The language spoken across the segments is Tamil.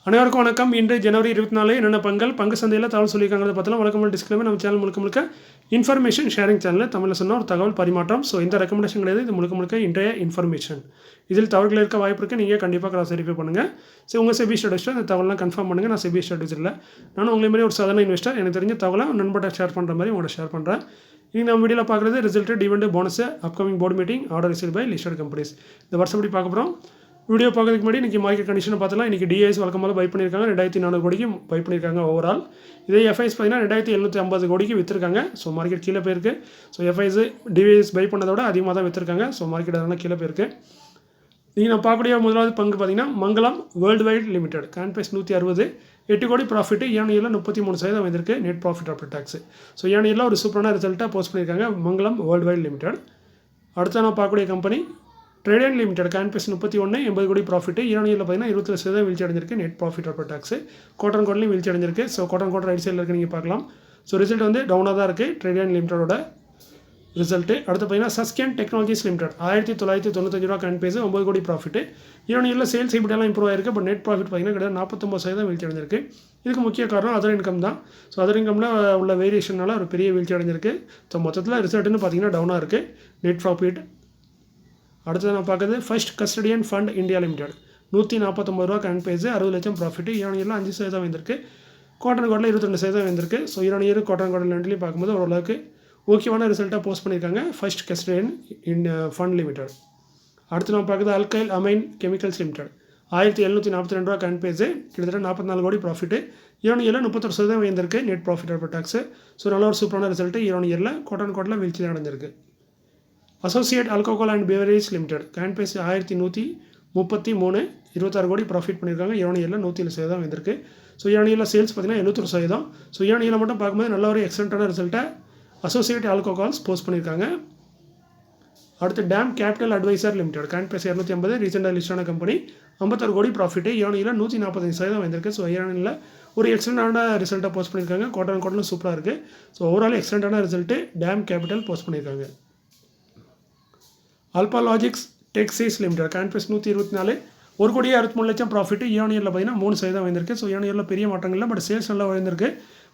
அனைவருக்கும் வணக்கம். இன்று ஜனவரி 24 என்னென்ன பங்கு சந்தையில் தகவல் சொல்லியிருக்காங்க பார்த்தலாம். வழக்கமான டிஸ்க்ளைமர், நம்ம சேனல் முழுக்க இன்ஃபர்மேஷன் ஷேரிங் சேனல், தமிழில் சொன்னால் ஒரு தகவல் பரிமாற்றம். ஸோ இந்த ரெக்கமெண்டேஷன் கிடையாது, இது முழுக்க இன்றைய இன்ஃபர்மேஷன். இதில் தவறுகள் இருக்க வாய்ப்பு இருக்குது, நீங்கள் கண்டிப்பாக கிராஸ் வெரிஃபை பண்ணுங்கள். ஸோ உங்கள் செபி ஸ்டடிஸ்ட்டு அந்த தகவலாம் கன்ஃபார்ம் பண்ணுங்கள். நான் செபி ஸ்டடிஸ் இல்லை, நானும் உங்களை மாதிரி ஒரு சாதாரண இன்வெஸ்டர். எனக்கு தெரிஞ்ச தகவலை நண்பர்கிட்ட ஷேர் பண்ணுற மாதிரி உங்கள்கிட்ட ஷேர் பண்ணுறேன். இன்றைக்கி நம்ம வீடியோவில் பார்க்குறது result, dividend, bonus, upcoming board meeting, order receive by listed companies. இந்த வருஷப்படி பார்க்க போகிறோம். வீடியோ பார்க்கறதுக்கு முன்னாடி இன்றைக்கி மார்க்கெட் கண்டிஷனை பார்த்தலாம். இன்றைக்கி டிஐஎஸ் வழக்கமாக பை பண்ணியிருக்காங்க, 2400 கோடிக்கு பை பண்ணியிருக்காங்க ஓவரால். இதே எஃப்ஐஸ் பார்த்தீங்கன்னா 2750 கோடிக்கு விற்றுருக்காங்க. ஸோ மார்க்கெட் கீழே போயிருக்கு. ஸோ எஃப்ஐஸ் டிஐஎஸ் பை பண்ணதை விட அதிகமாக தான் விற்றுருக்காங்க. ஸோ மார்க்கெட் அதனால் கீழே போயிருக்கு. நீங்கள் நான் பார்க்கக்கூடிய முதலாவது பங்கு பார்த்தீங்கன்னா Mangalam world wide limited. Current price 160, 8 crore profit, ஏனியில் 33% வந்திருக்கு net profit after tax. So ஏனியில் ஒரு சூப்பரான ரிசல்ட்டாக போஸ்ட் பண்ணியிருக்காங்க மங்களம் வேர்ல்டு வைட் லிமிடெட். அடுத்த நான் பார்க்கக்கூடிய கம்பெனி ட்ரேடன் limited. Current price 31, 80 crore profit, ஈரானியில் பார்த்தீங்கன்னா 27% வீழ்ச்சி அடைஞ்சிருக்கு net profit after tax. Quarter குவார்டர்லையும் வீழ்ச்சி அடைஞ்சிருக்கு. ஸோ குவார்டர் ரைட் சைடில் இருக்குது, நீங்கள் பார்க்கலாம். ஸோ ரிசல்ட் வந்து டவுனாக தான் இருக்குது ட்ரேடன் லிமிடெடோட ரிசல்ட்டு. அடுத்து பார்த்தீங்கன்னா சஸ்கேன் டெக்னாலஜிஸ் லிமிடெட் 1995 ரூபா கரண்ட் ப்ரைஸ், 9 கோடி ப்ராஃபிட், ஈரானியில் சேல்ஸ் இப்படியெல்லாம் இம்ப்ரூவ் ஆயிருக்கு. பட் நெட் ப்ராஃபிட் பார்த்தீங்கன்னா கிட்ட 49% வீழ்ச்சி அடைஞ்சிருக்கு. இதுக்கு முக்கிய காரணம் அதர் இன்கம் தான். ஸோ அதர் இன்கமில் உள்ள வேரியேஷனால் ஒரு பெரிய வீழ்ச்சி அடைஞ்சிருக்கு. ஸோ மொத்தத்தில் ரிசல்ட்டுன்னு பார்த்தீங்கன்னா டவுனாக இருக்குது நெட் ப்ராஃபிட். அடுத்தது நான் பார்க்குறது first custodian fund India limited 149 ரூபா கரண்ட் ப்ரைஸ், 60 லட்சம் ப்ராஃபிட், ஈரானியில் 5% வந்திருக்கு. குவார்டர் 22% வந்திருக்கு. ஸோ ஈரானியர் குவார்டர் ரெண்டுலேயும் பார்க்கும்போது ஓரளவுக்கு ஓகேவான ரிசல்ட்டாக போஸ்ட் பண்ணியிருக்காங்க ஃபர்ஸ்ட் கஸ்டடியன் ஃபண்ட் லிமிடெட். அடுத்து நம்ம பார்க்குறது அல்கைல் அமைன் கெமிக்கல்ஸ் லிமிடெட் 1742 ரூபா கரண்ட் ப்ரைஸ், கிட்டத்தட்ட 44 கோடி ப்ராஃபிட், ஈரானியில் 31% வந்திருக்கு net profit after tax. So நல்ல ஒரு சூப்பரான ரிசல்ட்டு. ஈரானியரில் குவார்டர் வீழ்ச்சி அடைஞ்சிருக்கு. Associate alcohol and beverage limited current price 1133, 26 கோடி ப்ராஃபிட் பண்ணியிருக்காங்க. ஈரானியில் 107% வந்திருக்கு. ஸோ ஈரானியில் சேல்ஸ் பார்த்தீங்கன்னா 71%. ஸோ ஈரானியில் மட்டும் பார்க்கும்போது நல்ல ஒரு எக்ஸலண்ட்டான ரிசல்ட்டை அசோசியேட் ஆல்கஹால்ஸ் போஸ்ட் பண்ணியிருக்காங்க. அடுத்து DAM capital advisor limited current price 250, ரீசெண்டாக லிஸ்டான கம்பெனி, 56 கோடி ப்ராஃபிட், ஈரானியில் 145% வந்திருக்கு. ஸோ ஈரானியில் ஒரு எக்ஸலண்ட்டான ரிசல்ட்டாக போஸ்ட் பண்ணியிருக்காங்க. குவார்டர் சூப்பராக இருக்குது. ஸோ ஓவரால் எக்ஸலண்ட்டான ரிசல்ட்டு டேம் கேபிட்டல் போஸ்ட் பண்ணியிருக்காங்க. Alpha Logic Techsys limited current price 124, 1 கோடி 63 லட்சம் ப்ராஃபிட், ஈரானியில் பார்த்தீங்கன்னா 3% வந்திருக்கு. ஸோ ஈரானியில் பெரிய மாற்றங்கள் இல்லை, பட் சேல்ஸ் நல்லா வந்திருக்கு.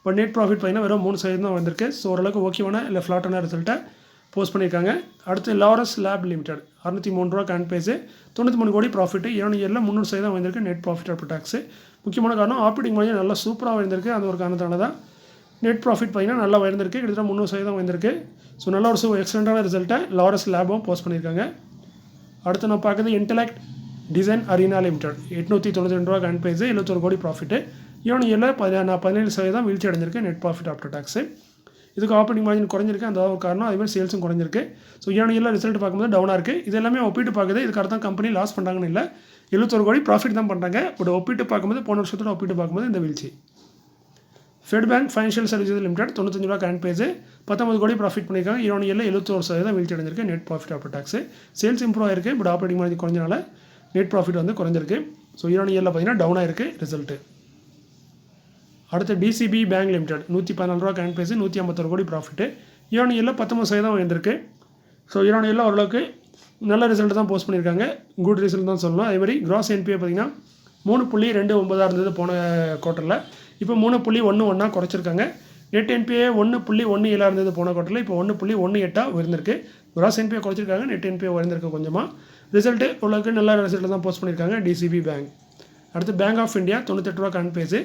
பட் நெட் ப்ராஃபிட் பார்த்தீங்கன்னா வெறும் 3% தான் வந்திருக்கு. ஸோ ஓரளவுக்கு ஓகேவான இல்லை ஃப்ளாட்டான ரிசல்ட்டை போஸ்ட் பண்ணியிருக்காங்க. அடுத்து லாரஸ் லேப் லிமிடெட் 603 ரூபா கரண்ட் ப்ரைஸ், 93 கோடி ப்ராஃபிட், ஈரானியில் 300% தான் வந்திருக்கு நெட் ப்ராஃபிட் ஆஃப்டர் டேக்ஸ். முக்கியமான காரணம் ஆப்ரேட்டிங் மார்ஜின் நல்லா சூப்பராக வந்திருக்கு. அது ஒரு காரணத்தால தான் நெட் ப்ராஃபிட் பார்த்தீங்கன்னா நல்லா வந்திருக்கு, கிட்டத்தட்ட 300% தான் வந்திருக்கு. ஸோ நல்ல ஒரு எக்ஸலண்ட்டான ரிசல்ட்டை லாரஸ் லேபும் போஸ்ட் பண்ணியிருக்காங்க. அடுத்து நான் பார்க்குறது இன்டெலெக்ட் டிசைன் அரீனா லிமிடெட் 892 ரூபா கரண்ட் ப்ரைஸ், 71 கோடி ப்ராஃபிட், ஈரானியில் 17% வீழ்ச்சி அடைஞ்சிருக்கு நெட் ப்ராஃபிட் ஆஃப்டர் டேக்ஸ். இதுக்கு ஆப்ரேட்டிங் மார்ஜின் குறைஞ்சிருக்கு, அந்த ஒரு காரணம். அதேமாதிரி சேல்ஸும் குறைஞ்சிருக்கு. ஸோ ஈரானியில் ரிசல்ட் பார்க்கும்போது டவுனாக இருக்குது. இது எல்லாமே ஒப்பிட்டு பார்க்குது. இதுக்கு அர்த்தம் கம்பெனி லாஸ் பண்ணுறாங்கன்னு இல்லை, 71 கோடி ப்ராஃபிட் தான் பண்ணுறாங்க. பட் ஒப்பிட்டு பார்க்கும்போது போன வருஷத்தோட ஒப்பிட்டு பார்க்கும்போது இந்த வீழ்ச்சி. Fed bank financial services limited 95 ரூபா கரண்ட் ப்ரைஸ், 19 கோடி ப்ராஃபிட் பண்ணியிருக்காங்க. ஈரானியில் 71% வீழ்ச்சி அடைஞ்சிருக்கு net profit after tax. Sales improve ஆயிருக்கு, பட் ஆப்ரேட்டிங் மார்ஜின் குறைஞ்சனால நெட் ப்ராஃபிட் வந்து குறைஞ்சிருக்கு. ஸோ ஈரானியில் பார்த்தீங்கன்னா டவுனாக இருக்குது ரிசல்ட்டு. அடுத்து டிசிபி பேங்க் லிமிடெட் 114 ரூபா கரண்ட் ப்ரைஸ், 151 கோடி ப்ராஃபிட், ஈரானியில் 19% வந்திருக்கு. ஸோ ஈரானியில் ஓரளவுக்கு நல்ல ரிசல்ட் தான் போஸ்ட் பண்ணியிருக்காங்க. குட் ரிசல்ட் தான் சொல்லணும். அதேமாதிரி கிராஸ் என்பிஏ பார்த்தீங்கன்னா 3.29 இருந்தது போன குவார்ட்டரில், இப்போ 3.11 குறைச்சிருக்காங்க. நெட் என்பிஏ 1.17 இருந்தது போன குவார்ட்டரில், இப்போ 1.18 உயர்ந்திருக்கு. கிராஸ் என்பிஏ குறைச்சிருக்காங்க, நெட் என்பிஏ உயர்ந்திருக்கு கொஞ்சமாக. ரிசல்ட்டு ஓரளவுக்கு நல்ல ரிசல்ட் தான் போஸ்ட் பண்ணியிருக்காங்க டிசிபி பேங்க். அடுத்து பேங்க் ஆஃப் இந்தியா 98 ரூபா கரண்ட் ப்ரைஸ்,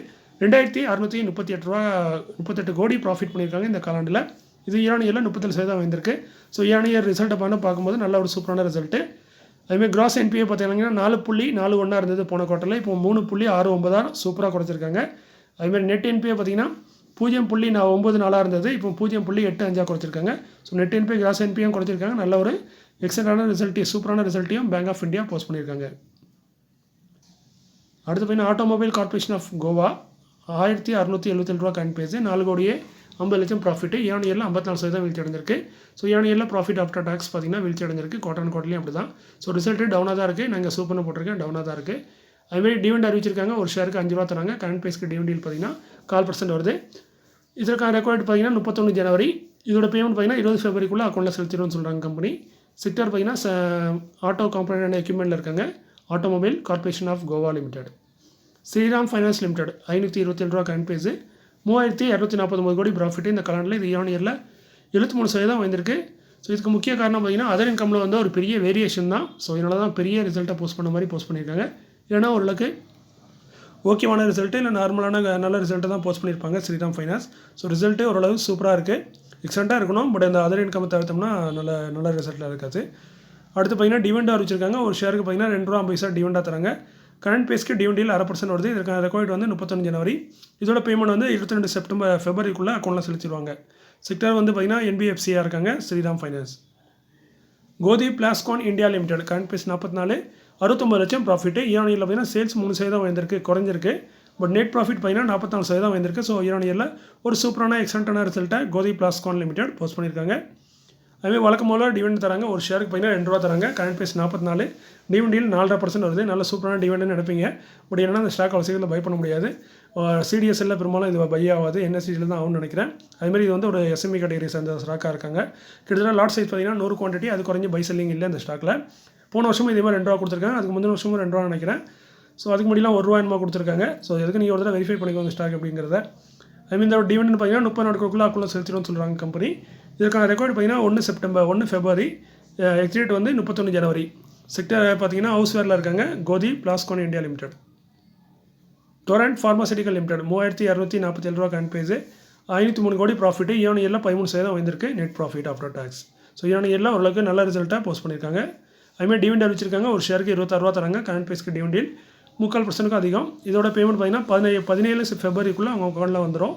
2638 கோடி ப்ராஃபிட் பண்ணியிருக்காங்க இந்த காலாண்டில். இது ஈரானியில் 37% வந்திருக்கு. ஸோ ஈரானியர் ரிசல்ட்டை பார்க்கும்போது நல்ல ஒரு சூப்பரான ரிசல்ட்டு. அதுமாதிரி கிராஸ் என்பிஏ பார்த்தீங்கன்னா 4.41 இருந்தது போன குவார்ட்டரில், இப்போ 3.69 சூப்பராக குறைச்சிருக்காங்க. அதுமாதிரி நெட் என்பிஏ பார்த்தீங்கன்னா 0.94 இருந்தது, இப்போ 0.85 குறைச்சிருக்காங்க. ஸோ நெட் என்பிஏ கிராஸ் என்பியும் குறைச்சிருக்காங்க. நல்ல ஒரு எக்ஸலண்டான ரிசல்ட்டையும் சூப்பரான ரிசல்ட்டையும் பேங்க் ஆஃப் இந்தியா போஸ்ட் பண்ணியிருக்காங்க. அடுத்து பார்த்தீங்கன்னா ஆட்டோமொபைல் கார்பரேஷன் ஆஃப் கோவா 1677 ரூபா கரண்ட் ப்ரைஸ், 4 கோடியே 50 லட்சம் ப்ராஃபிட், ஈரானியில் 54% வீழ்ச்சி அடைஞ்சிருக்கு. ஸோ ஈரானியில் ப்ராஃபிட் ஆஃப்டர் டேக்ஸ் பார்த்தீங்கன்னா வீழ்ச்சி அடைஞ்சிருக்கு. குவார்ட்டர்லையும் அப்படி தான். ஸோ ரிசல்ட்டு டவுனாக தான் இருக்குது. நாங்கள் சூப்பர்னு போட்டிருக்கேன், டவுனாக தான் இருக்குது. அதுமாதிரி டிவிடெண்ட் அறிவிச்சிருக்காங்க. ஒரு ஷேருக்கு 5 ரூபா தராங்க. கரண்ட் ப்ரைஸ்க்கு டிவிடெண்ட் பார்த்தீங்கன்னா 4% வருது. இதற்கான ரெக்கார்டு பார்த்தீங்கன்னா 31 ஜனவரி. இதோட பேமெண்ட் பார்த்தீங்கன்னா 20 ஃபெப்ரவரிக்குள்ளே அக்கௌண்ட்டில் செலுத்திடும்னு சொல்கிறாங்க கம்பெனி. செக்டர் பார்த்தீங்கன்னா ஆட்டோ காம்பனன்ட் அண்ட் எக்யூப்மெண்ட்டில் இருக்காங்க. Automobile corporation of Goa limited. Shriram finance limited 527 ரூபா கரண்ட் ப்ரைஸு 3249 கோடி ப்ராஃபிட் இந்த கலண்டில். இது இயர் 73% வந்திருக்கு. ஸோ இதுக்கு முக்கிய காரணம் பார்த்தீங்கன்னா அதர் இன்கமில் வந்து ஒரு பெரிய வேரியேஷன் தான். ஸோ இதனால தான் பெரிய ரிசல்ட்டை போஸ்ட் பண்ண மாதிரி போஸ்ட் பண்ணியிருக்காங்க. இல்லைனா ஓரளவுக்கு ஓகேவான ரிசல்ட்டு இல்லை நார்மலான நல்ல ரிசல்ட்டை தான் போஸ்ட் பண்ணியிருப்பாங்க ஸ்ரீராம் ஃபைனான்ஸ். ஸோ ரிசல்ட்டு ஓரளவு சூப்பராக இருக்குது, எக்ஸலண்ட்டாக இருக்கணும். பட் அந்த அதர் இன்கம் தவிர்த்தோம்னா நல்ல ரிசல்ட்டில் இருக்காது. அடுத்து பார்த்தீங்கன்னா டிவிடெண்ட் அறிவிச்சிருக்காங்க. ஒரு ஷேருக்கு பார்த்தீங்கன்னா 2 ரூபா 50 பைசா டிவிடெண்டாக தராங்க. கரண்ட் பேஸ்க்கு டிவிடெண்டில் 0.5% வருது. இதற்கான ரெக்கார்ட் வந்து 31 ஜனவரி. இதோட பேமெண்ட் வந்து 22 ஃபெப்ரவரிக்குள்ளே அக்கௌண்ட்டில் செலுத்திடுவாங்க. செக்டர் வந்து பார்த்தீங்கன்னா என்பிஎஃப்சியாக இருக்காங்க Shriram finance. Gothi Plascon India limited current price 44, 69 லட்சம் ப்ராஃபிட்டு. இயர் பார்த்தீங்கன்னா சேல்ஸ் 3% வந்திருக்கு, குறைஞ்சிருக்கு. பட் நெட் ப்ராஃபிட் பார்த்தீங்கன்னா 44% வந்திருக்கு. ஸோ இயர் ஒரு சூப்பரான எக்ஸலண்ட்டான ரிசல்ட்டை கோதி பிளாஸ்கான் லிமிடெட் போஸ்ட் பண்ணியிருக்காங்க. அதுமாதிரி வழக்கம் போல் டிவிடெண்ட் தராங்க. ஒரு ஷேருக்கு பார்த்தீங்கன்னா 2 ரூபா தராங்க. கரண்ட் பேஸ் 44, டிவிடெண்டில் 4.5% வருது. நல்ல சூப்பரான டிவிடெண்ட் நினைப்பீங்க. பட் என்னன்னா அந்த ஸ்டாக் அவ்வளோ சீக்கிரத்தில் பை பண்ண முடியாது. சிடிஎஸ்எல்ல பெரும்பாலும் இது பை ஆகாது, என்எஸ்சியில் தான் ஆகும்னு நினைக்கிறேன். அதுமாதிரி இது வந்து ஒரு எஸ்எம்இ கேட்டகரி சேர்ந்த ஸ்டாக்காக இருக்காங்க. கிட்டத்தட்ட லாட் சைஸ் பார்த்தீங்கன்னா 100 குவான்டிட்டி, அது குறைஞ்சி பை செல்லிங் இல்லை இந்த ஸ்டாக்கில். போன வருஷமும் இதே மாதிரி 2 ரூபா கொடுத்துருக்காங்க. அதுக்கு முந்தின வருஷமும் 2 ரூபா நினைக்கிறேன். ஸோ அதுக்கு முன்னாடிலாம் 1 ரூபா என்னமோ கொடுத்துருக்காங்க. ஸோ எதுக்கு நீங்கள் ஒரு தடவை வெரிஃபை பண்ணிக்கோங்க ஸ்டாக் அப்படிங்கிறத. அதுமாதிரி இந்த டிவிடெண்ட் பார்த்தீங்கன்னா 30 நாட்களுக்குள்ளே அக்கௌண்ட்டில் செலுத்திடும்னு சொல்கிறாங்க கம்பெனி. இதற்கான ரெக்கார்டு பார்த்தீங்கன்னா 1 ஃபெப்ரவரி, எக்ஸிட் வந்து 31 ஜனவரி. செக்டர் பார்த்தீங்கன்னா ஹவுஸ்வேரில் இருக்காங்க Gothi Plascon India limited. Torrent pharmaceutical limited 3247 ரூபா கரண்ட் பேஸு, 503 கோடி ப்ராஃபிட்டு. இயர் 13% வந்திருக்கு net profit after tax. So year ஓரளவுக்கு நல்ல ரிசல்ட்டாக போஸ்ட் பண்ணியிருக்காங்க. அதுமாதிரி டிவிடெண்ட் அறிவிச்சிருக்காங்க. ஒரு ஷேருக்கு 26 ரூபா தராங்க. கரண்ட் பேஸ்க்கு டிவிடெண்ட் 3/4% அதிகம். இதோட பேமெண்ட் பார்த்தீங்கன்னா 17 ஃபெப்ரவரிக்குள்ளே அவங்க அக்கௌண்ட்டில் வந்துடும்.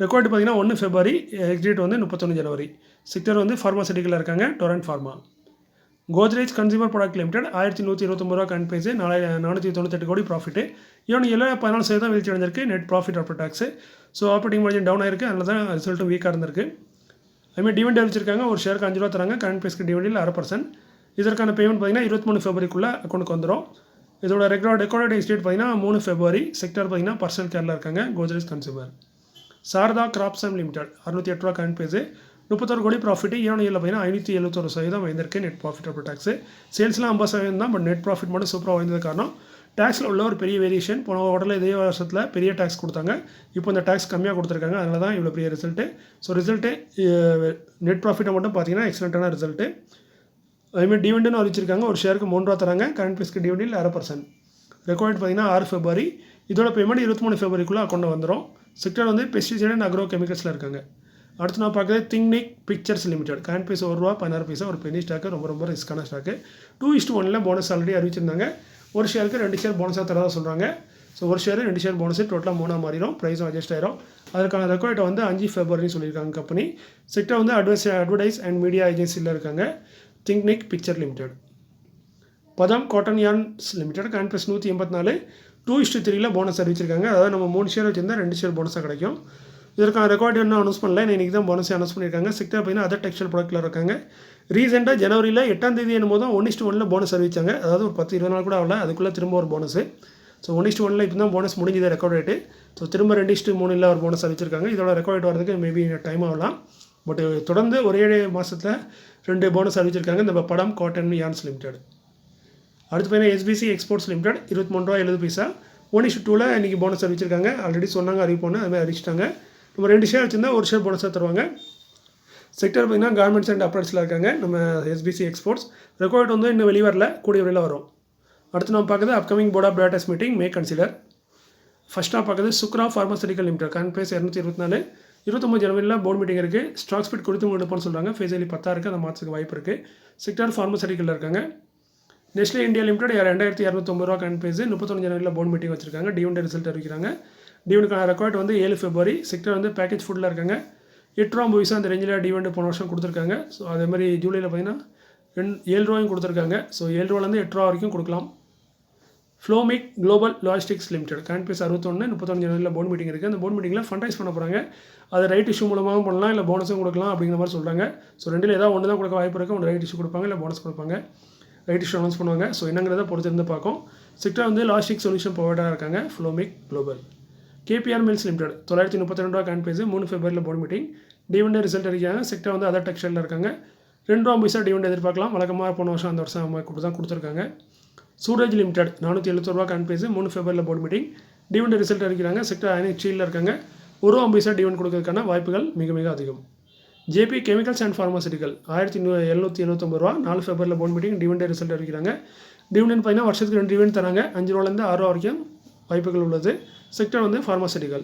ரெக்கார்டு பார்த்தீங்கன்னா 1 ஃபெப்ரவரி, எக்ஸிட் வந்து 31 ஜனவரி. செக்டர் வந்து ஃபார்மாசிட்டிக்கலில் இருக்காங்க torrent pharma. Godrej consumer product limited 1129 ரூபா கரண்ட் பேஸு, 498 கோடி ப்ராஃபிட்டு. இவன் 14% வீழ்ச்சி அடைஞ்சிருக்கு net profit after tax. So operating margin down ஆயிருக்கு, அதனால தான் ரிசல்ட்டும் வீக்காக இருந்திருக்கு. அதுமாதிரி டிவிடெண்ட் அறிவிச்சிருக்காங்க. ஒரு ஷேருக்கு 5 ரூபா தராங்க. கரண்ட் பேஸ்க்கு டிவிடெண்டில் 0.5%. இதற்கான பேமெண்ட் பார்த்தீங்கன்னா 23 ஃபெப்ரவரிக்குள்ளே அக்கௌண்ட்டுக்கு வந்துடும். இதோட ரெக்கார்டு எக்ஸ்டேட் பார்த்தீங்கன்னா 3 ஃபெப்ரவரி. செக்டர் பார்த்தீங்கன்னா பர்சனல் கேரில் இருக்காங்க கோத்ரேஜ் கன்சியூமர். சாரதா கிராப்சம் லிமிடெட் 608 ரூபா கரண்ட் பேஸு, 31 கோடி ப்ராஃபிட்டு. இயர் பார்த்தீங்கன்னா 571% வந்திருக்கு நெட் ப்ராஃபிட் ஆஃப்டர் டாக்ஸு. சேல்ஸ்லாம் 50% தான், பட் நெட் ப்ராஃபிட் மட்டும் சூப்பராக வந்தது காரணம் டேக்ஸில் உள்ள ஒரு பெரிய வேரியேஷன். போன உடனே இதே வருஷத்தில் பெரிய டேக்ஸ் கொடுத்தாங்க, இப்போ இந்த டேக்ஸ் கம்மியாக கொடுத்துருக்காங்க, அதனால தான் இவ்வளோ பெரிய ரிசல்ட்டு. ஸோ ரிசல்ட்டு நெட் ப்ராஃபிட்டை மட்டும் பார்த்தீங்கன்னா எக்ஸலண்ட்டான ரிசல்ட்டு. அதுமாதிரி டிவிடெண்டும் அறிவிச்சிருக்காங்க. ஒரு ஷேருக்கு 3 ரூபா தராங்க. கரண்ட் பேஸ்க்கு டிவிடெண்டில் 0.5%. ரெக்கார்ட் பார்த்தீங்கன்னா 6 ஃபெப்ரவரி. இதோட பேமெண்ட் 23 ஃபெப்ரவரிக்குள்ளே அக்கௌண்ட் வந்துடும். செக்டர் வந்து பெஸ்டிசைட் அண்ட் அக்ரோ கெமிக்கல்ஸில் இருக்காங்க. அடுத்து நான் பார்க்குறது Thinkink Picturez limited current price 1 ரூபா 16 பைசா. ஒரு பெரிய ஸ்டாக்கு, ரொம்ப ரிஸ்க்கான ஸ்டாக்கு. 2:1 போனஸ் ஆல்ரெடி அறிவிச்சிருந்தாங்க. ஒரு ஷேருக்கு 2 ஷேர் போனஸாக தரதாக சொல்கிறாங்க. ஸோ ஒரு ஷேர் 2 ஷேர் போனஸ் டோட்டலாக 3 மாறிடும், ப்ரைஸும் அட்ஜஸ்ட் ஆயிரும். அதற்கான ரெக்கார்டை வந்து 5 ஃபெப்ரவரின்னு சொல்லியிருக்காங்க கம்பெனி. செக்டர் வந்து அட்வர்டைஸ் அண்ட் மீடியா ஏஜென்சியில் இருக்காங்க திங்னிக் picture limited. Padam cotton yarns limited current price 184, 2:3 bonus அறிவிச்சிருக்காங்க. அதாவது நம்ம 3 ஷேர் வச்சிருந்தா 2 ஷேர் போனஸாக கிடைக்கும். இதற்கான ரெக்கார்டு இன்னும் அனௌன்ஸ் பண்ணல, இன்றைக்கி தான் போனஸை அனௌன்ஸ் பண்ணியிருக்காங்க. செக்டர் பார்த்தீங்கன்னா அதர் டெக்ஸ்டைல் ப்ராடக்ட்டில் இருக்காங்க. ரீசெண்டாக ஜனவரியில் 8ஆம் தேதி என்னும்போது தான் 1:1 போனஸ் அறிவிச்சாங்க. அதாவது ஒரு 10-20 நாள் கூட ஆகல, அதுக்குள்ளே திரும்ப ஒரு போனஸு. ஸோ 1:1 இப்போ தான் போனஸ் முடிஞ்சது ரெக்கார்ட் ரேட்டு. ஸோ திரும்ப 2:3 ஒரு போனஸ் அறிவிச்சிருக்காங்க. இதோட ரெக்கார்ட் வரதுக்கு மேபி டைம் ஆகலாம். பட் தொடர்ந்து ஒரே மாதத்தில் 2 போனஸ் அறிவிச்சிருக்காங்க இந்த படம் காட்டன் யார்ன்ஸ் லிமிடெட். அடுத்து பார்த்தீங்கன்னா எஸ்பிசி எக்ஸ்போர்ட்ஸ் லிமிடெட் 23 ரூபா 70 பைசா. 1:2 இன்றைக்கி போனஸ் அறிவிச்சிருக்காங்க. ஆல்ரெடி சொன்னாங்க அறிவிப்போன்னு, அதுமாதிரி அறிவிச்சிட்டாங்க. நம்ம 2 ஷேர் வச்சுருந்தா 1 ஷேர் போனஸாக தருவாங்க. செக்டர் பார்த்திங்கன்னா கார்மெண்ட்ஸ் அண்ட் அப்ரட்ஸில் இருக்காங்க நம்ம எஸ்பிசி எக்ஸ்போர்ட்ஸ். ரெக்கார்ட் வந்து இன்னும் வெளியே வரல, கூடிய விரைவில் வரும். அடுத்து நம்ம பார்க்குறது upcoming board of directors meeting may consider. ஃபஸ்ட்டாக பார்க்குறது Shukra pharmaceutical limited current price 224, 29 ஜனவரியில் போர்டு மீட்டிங் இருக்குது. ஸ்டாக் ஸ்பிட் கொடுத்து எடுப்போம்னு சொல்கிறாங்க. ஃபேஸ் வேல்யூ 10 இருக்குது, அதை மாற்றுக்கு வாய்ப்பு இருக்குது. செக்டர் ஃபார்மாசூட்டிக்கலில் இருக்காங்க. நெஸ்லே இந்தியா லிமிடெட் 2209 ரூபா கரண்ட் பேஸ், 31 ஜனவரியில் போர்டு மீட்டிங் வச்சிருக்காங்க. டிவிடெண்ட் ரிசல்ட் அறிவிக்கிறாங்க. டிவிடெண்டுக்கான ரெக்கார்ட் வந்து 7 ஃபெப்ரவரி. செக்டர் வந்து பேக்கேஜ் ஃபுட்டில் இருக்காங்க. 8 ரூபா 50 பைசா அந்த ரேஞ்சில் டிவிடெண்ட் போன வருஷம் கொடுத்துருக்காங்க. ஸோ அதேமாதிரி ஜூலையில் பார்த்தீங்கன்னா 7 ரூபாயும் கொடுத்துருக்காங்க. ஸோ 7 ரூபாலேருந்து 8 ரூபா வரைக்கும் கொடுக்கலாம். Flomic global logistics limited current price 61, 31 ஜனவரியில் போர்டு மீட்டிங் இருக்குது. அந்த போர்டு மீட்டிங்கில் ஃபண்ட்ரைஸ் பண்ண போகிறாங்க. அதை ரைட் இஷ்யூ மூலமாகவும் பண்ணலாம், இல்லை போனஸும் கொடுக்கலாம் அப்படிங்கிற மாதிரி சொல்கிறாங்க. ஸோ ரெண்டில் ஏதாவது ஒன்று தான் கொடுக்க வாய்ப்பு இருக்குது. ஒன்று ரைட் இஷ்யூ கொடுப்பாங்க, இல்லை போனஸ் கொடுப்பாங்க. ரைட் இஷ்யூ அனௌன்ஸ் பண்ணுவாங்க. ஸோ என்னங்கிறத பொறுத்திருந்து பார்க்கும். செக்டர் வந்து லாஜிஸ்டிக் சொல்யூஷன் ப்ரொவைடராக இருக்காங்க Flomic global. KPR mills limited 932 ரூபா கரண்ட் பேஸ், 3 ஃபெப்ரவரியில் போர்டு மீட்டிங். டிவிடெண்ட் ரிசல்ட் அறிவிக்காங்க. செக்டர் வந்து அதர் டெக்ஸ்டைலில் இருக்காங்க. 2 ரூபா 50 பைசா டிவிடெண்ட் எதிர்பார்க்கலாம். வழக்கமாக போன வருஷம் அந்த வருஷம் கொடுத்துருக்காங்க. சூரஜ் லிமிடெட் 471 ரூபா கரண்ட் ப்ரைஸ் 3 ஃபெப்ரவரியில் போர்டு மீட்டிங். டிவிடெண்ட் ரிசல்ட் அறிவிக்கிறாங்க. செக்டர் அயனிக் ஸ்டீலில் இருக்காங்க. 1 பைசா டிவிடெண்ட் கொடுக்கறதுக்கான வாய்ப்புகள் மிக மிக அதிகம். ஜேபி கெமிக்கல்ஸ் அண்ட் ஃபார்மாசிட்டிக்கல் 1779 ரூபா 4 ஃபெப்ரவரியில் போர்டு மீட்டிங். டிவிடெண்ட் ரிசல்ட் அறிவிக்கிறாங்க. டிவிடெண்ட் பார்த்தீங்கன்னா வருஷத்துக்கு 2 டிவிடெண்ட் தராங்க. 5 ரூபாலேருந்து 6 ரூபா வரைக்கும் வாய்ப்புகள் உள்ளது. செக்டர் வந்து ஃபார்மாசிட்டிக்கல்.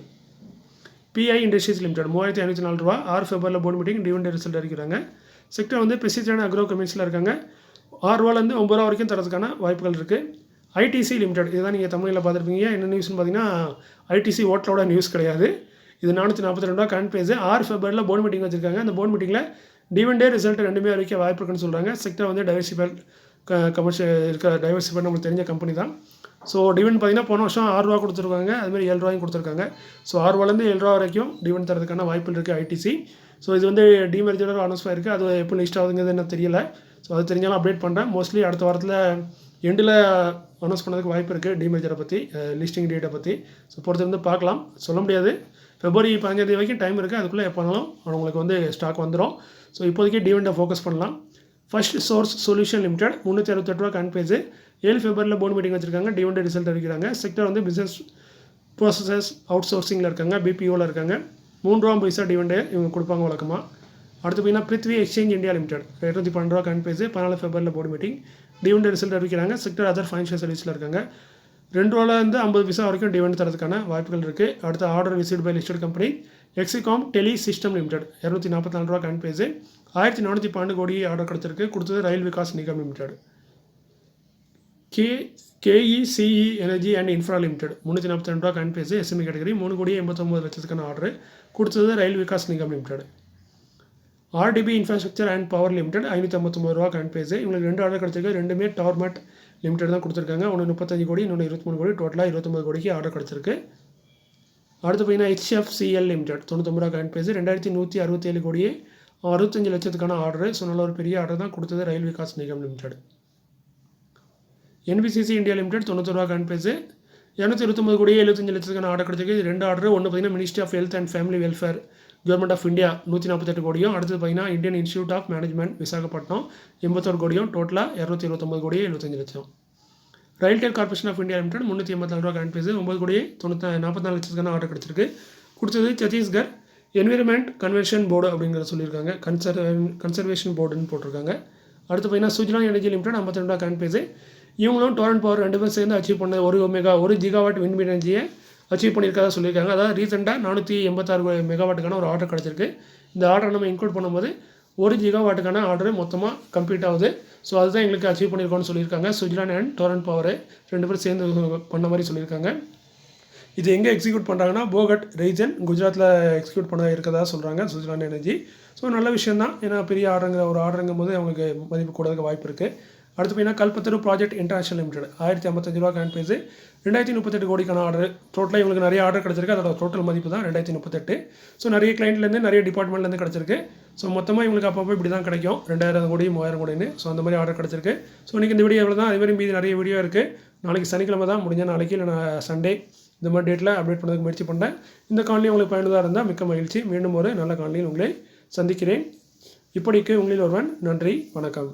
பிஐ இண்டஸ்ட்ரீஸ் லிமிடெட் 3504 ரூபா 6 ஃபெப்ரவரியில் போர்டு மீட்டிங். டிவிடெண்ட் ரிசல்ட் அறிவிக்கிறாங்க. செக்டர் வந்து பெஸ்டிசைட் அக்ரோ கெமிக்கல்ஸில் இருக்காங்க. 6 ரூபாலேருந்து 9 ரூபா வரைக்கும் தரதுக்கான வாய்ப்புகள் இருக்குது. ஐடிசி லிமிடெட் இதுதான் நீங்கள் தமிழில் பார்த்துருப்பீங்க. என்ன நியூஸ்னு பார்த்தீங்கன்னா ஐடிசி ஓட்டலோட நியூஸ் கிடையாது. இது 442 ரூபா கரண்ட் ப்ரைஸ். 6 ஃபெப்ரவரியில் போர்டு மீட்டிங் வச்சிருக்காங்க. அந்த போர்டு மீட்டிங்கில் டிவிடெண்ட் ரிசல்ட் ரெண்டுமே அறிவிக்க வாய்ப்பு இருக்குன்னு சொல்கிறாங்க. செக்டர் வந்து டைவர்சிஃபைட் கமர்ஷியல் இருக்கிற டைவர்சிஃபைட் நம்மளுக்கு தெரிஞ்ச கம்பெனி தான். ஸோ டிவிடெண்ட் பார்த்தீங்கன்னா போன வருஷம் 6 ரூபா கொடுத்துருக்காங்க. அதுமாதிரி 7 ரூபாயும் கொடுத்துருக்காங்க. ஸோ 6 ரூபாலேருந்து 7 ரூபா வரைக்கும் டிவிடெண்ட் தரதுக்கான வாய்ப்புகள் இருக்குது ஐடிசி. ஸோ இது வந்து டிமெர்ஜரோட அனௌன்ஸ் ஆயிருக்கு. அது எப்போ லிஸ்ட் ஆகுதுங்கிறது என்ன தெரியல. ஸோ அது தெரிஞ்சாலும் அப்டேட் பண்ணுறேன். மோஸ்ட்லி அடுத்த வாரத்தில் எண்டில் அனௌன்ஸ் பண்ணதுக்கு வாய்ப்பு இருக்குது டிமெர்ஜரை பற்றி, லிஸ்டிங் டேட்டை பற்றி. ஸோ பொறுத்திருந்து பார்க்கலாம், சொல்ல முடியாது. February 15 வரைக்கும் டைம் இருக்குது. அதுக்குள்ளே எப்போனாலும் அவங்களுக்கு வந்து ஸ்டாக் வந்துடும். ஸோ இப்போதைக்கு டிவிடெண்டை ஃபோக்கஸ் பண்ணலாம். ஃபர்ஸ்ட் சோர்ஸ் சொல்யூஷன் லிமிடெட் 368 ரூபா கரண்ட் ப்ரைஸ். 7 ஃபெப்ரவரியில் போர்டு மீட்டிங் வச்சிருக்காங்க. டிவிடெண்ட் ரிசல்ட் அறிவிக்கிறாங்க. செக்டர் வந்து பிஸ்னஸ் ப்ராசஸஸ் அவுட் சோர்சிங்கில் இருக்காங்க. பிபிஓவில் இருக்காங்க. 3 பைசா டிவிடெண்ட் இவங்க கொடுப்பாங்க வழக்கமாக. அடுத்து பார்த்தீங்கன்னா பிருத்வி எக்ஸ்சேஞ்ச் இந்தியா லிமிடெட் 212 ரூபா கரண்ட் ப்ரைஸ். 14 ஃபெப்ரவரியில் போர்டு மீட்டிங். டிவிடெண்ட் ரிசல்ட் அறிவிக்கிறாங்க. செக்டர் அதர் ஃபைனான்ஷியல் சர்வீஸில் இருக்காங்க. 2 ரூபாலேருந்து 50 பைசா வரைக்கும் டிவிடெண்ட் தரதுக்கான வாய்ப்புகள் இருக்குது. அடுத்த order received by listed company Exicom tele system limited 244 ரூபா கரண்ட் ப்ரைஸ். 1412 கோடி ஆர்டர் கிடச்சிருக்கு. கொடுத்தது Rail Vikas Nigam limited. KECE energy and infra limited 342 ரூபா கரண்ட் ப்ரைஸ். எஸ்எம்இ கேட்டகரி 3 கோடி 89 லட்சத்துக்கான ஆர்டர் கொடுத்தது Rail Vikas Nigam limited. RDB infrastructure and power limited 559 ரூபா கரண்ட் ப்ரைஸ். இவங்களுக்கு 2 ஆர்டர் கிடச்சிருக்கு. ரெண்டுமே டார்மேட் லிமிடெட் தான் கொடுத்துருக்காங்க. ஒன்று 35 கோடி, இன்னொன்று 23 கோடி, டோட்டலாக 29 கோடிக்கு ஆர்டர் கிடச்சிருக்கு. அடுத்து பார்த்தீங்கன்னா HFCL லிமிடெட் 99 ரூபா கரண்ட் ப்ரைஸ். 2167 கோடியே 65 லட்சத்துக்கான ஆர்டர். ஸோ நல்ல ஒரு பெரிய ஆர்டர் தான் கொடுத்தது Rail Vikas Nigam limited. NBCC India limited 90 ரூபா கரண்ட் ப்ரைஸ். 229 கோடியே 75 லட்சத்துக்கான ஆர்டர் கிடச்சிருக்கு. இது 2 ஆர்டர். ஒன்று பார்த்தீங்கன்னா ministry of health and family welfare government of India 148 கோடியும், அடுத்தது பார்த்தீங்கன்னா Indian institute of management Visakhapatnam 81 கோடியும், டோட்டலாக 229 கோடியே 75 லட்சம். RailTel corporation of India limited 384 ரூபா கரண்ட் ப்ரைஸ். 9 கோடியே 44 லட்சத்துக்கான ஆர்டர் கிடச்சிருக்கு. கொடுத்தது சத்தீஸ்கர் என்விரான்மெண்ட் கன்வர்ஷன் போர்டு அப்படிங்கிறத சொல்லியிருக்காங்க. கன்சர்வேஷன் போர்டுன்னு போட்டிருக்காங்க. அடுத்து பார்த்தீங்கன்னா சுஜலான் எனர்ஜி லிமிடெட் 52 ரூபா கரண்ட் ப்ரைஸ். இவங்களும் டோரண்ட் பவர் 2 பேரும் சேர்ந்து அச்சீவ் பண்ண 1 ஜிகாவாட் விண்ட் எனர்ஜியை அச்சீவ் பண்ணியிருக்காத சொல்லியிருக்காங்க. அதாவது ரீசெண்டாக 486 மெகாவாட்டுக்கான ஒரு ஆர்டர் கிடச்சிருக்கு. இந்த ஆர்டரை நம்ம இன்க்ளூட் பண்ணும்போது 1 ஜிகாவாட்டுக்கான ஆர்டர் மொத்தமாக கம்ப்ளீட் ஆகுது. ஸோ அதுதான் எங்களுக்கு அச்சீவ் பண்ணியிருக்கோன்னு சொல்லியிருக்காங்க. சுஜலான் அண்ட் டோரண்ட் பவர் 2 பேரும் சேர்ந்து பண்ண மாதிரி சொல்லியிருக்காங்க. இது எங்கே எக்ஸிக்யூட் பண்ணுறாங்கன்னா போகட் ரீஜன் குஜராத்தில் எக்ஸிக்யூட் பண்ண இருக்கிறதா சொல்கிறாங்க சுஜலான் எனர்ஜி. ஸோ நல்ல விஷயம் தான். ஏன்னா பெரிய ஆர்டருங்கும் போது அவங்களுக்கு மதிப்பு கூடதுக்கு வாய்ப்பு இருக்குது. அடுத்து பார்த்தீங்கன்னா கல்பத்தரு ப்ராஜெக்ட் இன்டர்நேஷனல் லிமிடெட் 1055 ரூபா கரண்ட் ப்ரைஸ். 2038 கோடிக்கான ஆர்டர். டோட்டலாக இவங்களுக்கு நிறைய ஆர்டர் கிடச்சிருக்கு. அதோட டோட்டல் மதிப்பு தான் 2038. ஸோ நிறைய கிளைண்ட்லேருந்து நிறைய டிபார்ட்மெண்ட்லேருந்து கிடச்சிருக்கு. ஸோ மொத்தமாக இவங்களுக்கு அப்பப்போ இப்படி தான் கிடைக்கும் 2000 கோடி 3000 கோடின்னு. ஸோ அந்த மாதிரி ஆர்டர் கிடச்சிருக்கு. ஸோ இன்றைக்கி இந்த வீடியோ எவ்வளோ தான். அதேமாதிரி மீதி நிறைய வீடியோ இருக்குது. நாளைக்கு சனிக்கிழமை தான் முடிஞ்சால் நாளைக்கு இல்லை சண்டே இந்த மாதிரி டேட்டில் அப்டேட் பண்ணதுக்கு முயற்சி பண்ணுறேன். இந்த காணொலி உங்களுக்கு பயனுள்ளதாக இருந்தால் மிக்க மகிழ்ச்சி. மீண்டும் ஒரு நல்ல காணொலியில் உங்களை சந்திக்கிறேன். இப்படிக்கு உங்களில் ஒருவன். நன்றி, வணக்கம்.